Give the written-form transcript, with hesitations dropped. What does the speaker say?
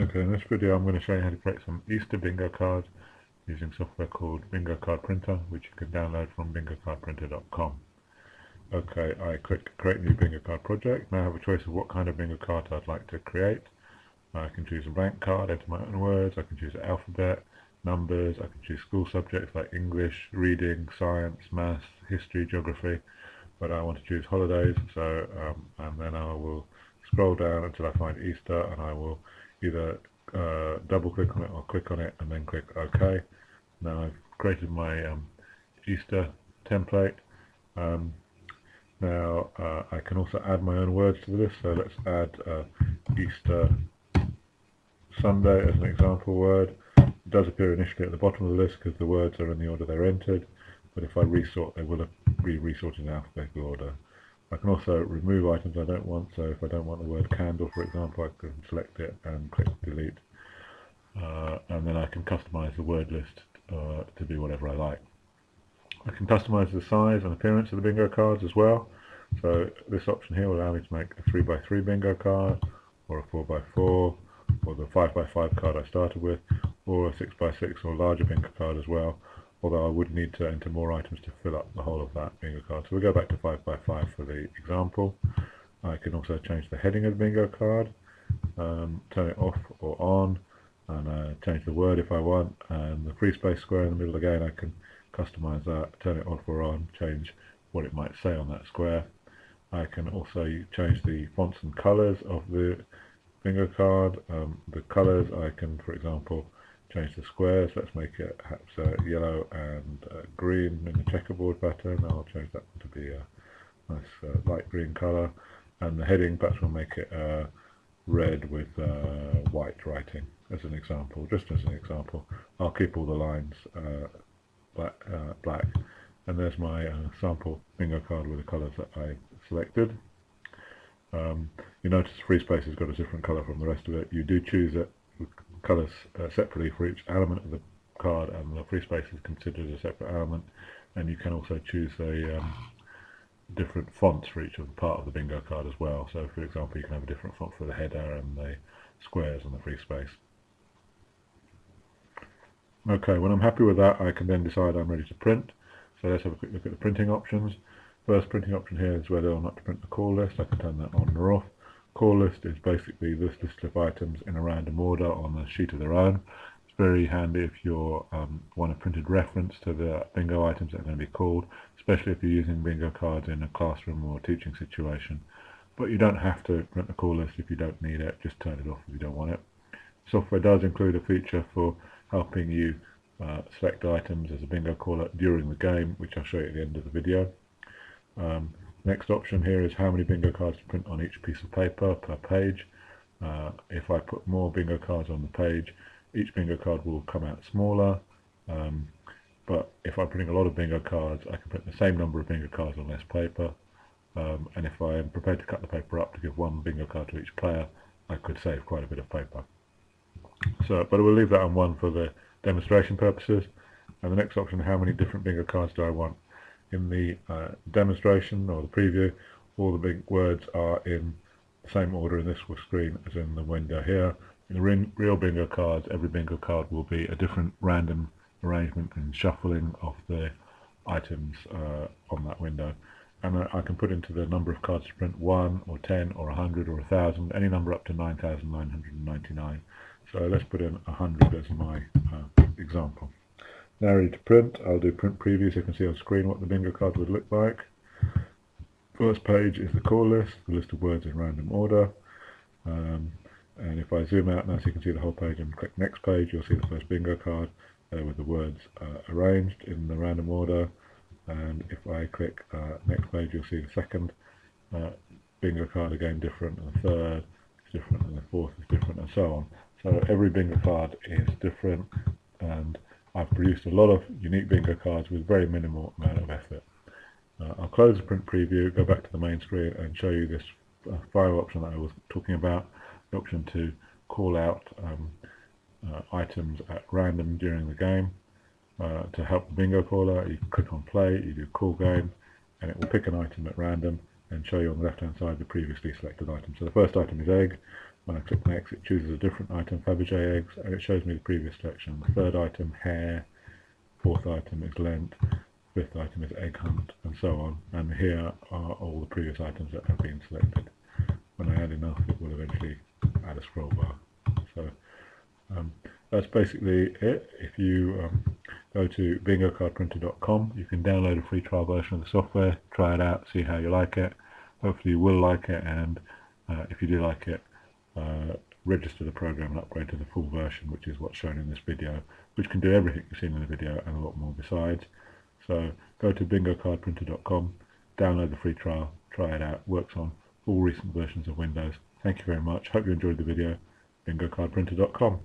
Okay, in this video I'm going to show you how to create some Easter bingo cards using software called Bingo Card Printer, which you can download from bingocardprinter.com. Okay, I click Create New Bingo Card Project. Now I have a choice of what kind of bingo card I'd like to create. I can choose a blank card, enter my own words, I can choose alphabet, numbers, I can choose school subjects like English, reading, science, maths, history, geography, but I want to choose holidays, and then I will scroll down until I find Easter, and I will either double click on it or click on it and then click OK. Now I've created my Easter template. Now I can also add my own words to the list, so let's add Easter Sunday as an example word. It does appear initially at the bottom of the list because the words are in the order they're entered, but if I resort they will be resorted in alphabetical order. I can also remove items I don't want, so if I don't want the word candle, for example, I can select it and click delete. And then I can customize the word list to be whatever I like. I can customize the size and appearance of the bingo cards as well. So this option here will allow me to make a 3x3 bingo card, or a 4x4, or the 5x5 card I started with, or a 6x6 or larger bingo card as well, although I would need to enter more items to fill up the whole of that bingo card. So we'll go back to 5x5 for the example. I can also change the heading of the bingo card, turn it off or on, and change the word if I want, and the free space square in the middle again, I can customize that, turn it off or on, change what it might say on that square. I can also change the fonts and colors of the bingo card. The colors, I can, for example, change the squares. Let's make it perhaps yellow and green in a checkerboard pattern. I'll change that to be a nice light green color. And the heading, perhaps we'll make it red with white writing as an example, just as an example. I'll keep all the lines black. And there's my sample bingo card with the colors that I selected. You notice free space has got a different color from the rest of it. You do choose it colors separately for each element of the card, and the free space is considered a separate element. And you can also choose a different fonts for each of the part of the bingo card as well. So for example, you can have a different font for the header and the squares and the free space. Okay, when I'm happy with that, I can then decide I'm ready to print. So let's have a quick look at the printing options. First printing option here is whether or not to print the call list. I can turn that on or off. Call list is basically this list of items in a random order on a sheet of their own. It's very handy if you want a printed reference to the bingo items that are going to be called, especially if you're using bingo cards in a classroom or teaching situation. But you don't have to print the call list if you don't need it. Just turn it off if you don't want it. Software does include a feature for helping you select items as a bingo caller during the game, which I'll show you at the end of the video. Next option here is how many bingo cards to print on each piece of paper per page. If I put more bingo cards on the page, each bingo card will come out smaller, but if I'm printing a lot of bingo cards, I can print the same number of bingo cards on less paper, and if I am prepared to cut the paper up to give one bingo card to each player, I could save quite a bit of paper. But we'll leave that on 1 for the demonstration purposes. And the next option, how many different bingo cards do I want? In the demonstration or the preview, all the big words are in the same order in this screen as in the window here. In the real bingo cards, every bingo card will be a different random arrangement and shuffling of the items on that window. And I can put into the number of cards to print 1 or 10 or 100 or 1,000, any number up to 9,999. So let's put in 100 as my example. Now ready to print. I'll do print preview so you can see on screen what the bingo card would look like. First page is the call list, the list of words in random order. And if I zoom out now so you can see the whole page and click next page, you'll see the first bingo card with the words arranged in the random order. And if I click next page, you'll see the second bingo card again different, and the third is different, and the fourth is different, and so on. So every bingo card is different, and I've produced a lot of unique bingo cards with very minimal amount of effort. I'll close the print preview, go back to the main screen and show you this final option that I was talking about, the option to call out items at random during the game. To help the bingo caller, you click on play, you do call game, and it will pick an item at random and show you on the left hand side the previously selected item. So the first item is egg, When I click next, it chooses a different item, Fabergé eggs, and it shows me the previous selection. The third item, hair, fourth item is lent, fifth item is egg hunt, and so on. And here are all the previous items that have been selected. When I add enough, it will eventually add a scroll bar. So that's basically it. If you go to bingocardprinter.com, you can download a free trial version of the software, try it out, see how you like it. Hopefully you will like it, and if you do like it, register the program and upgrade to the full version, which is what's shown in this video, which can do everything you've seen in the video and a lot more besides. So go to bingocardprinter.com, download the free trial, try it out. Works on all recent versions of Windows. Thank you very much. Hope you enjoyed the video. bingocardprinter.com.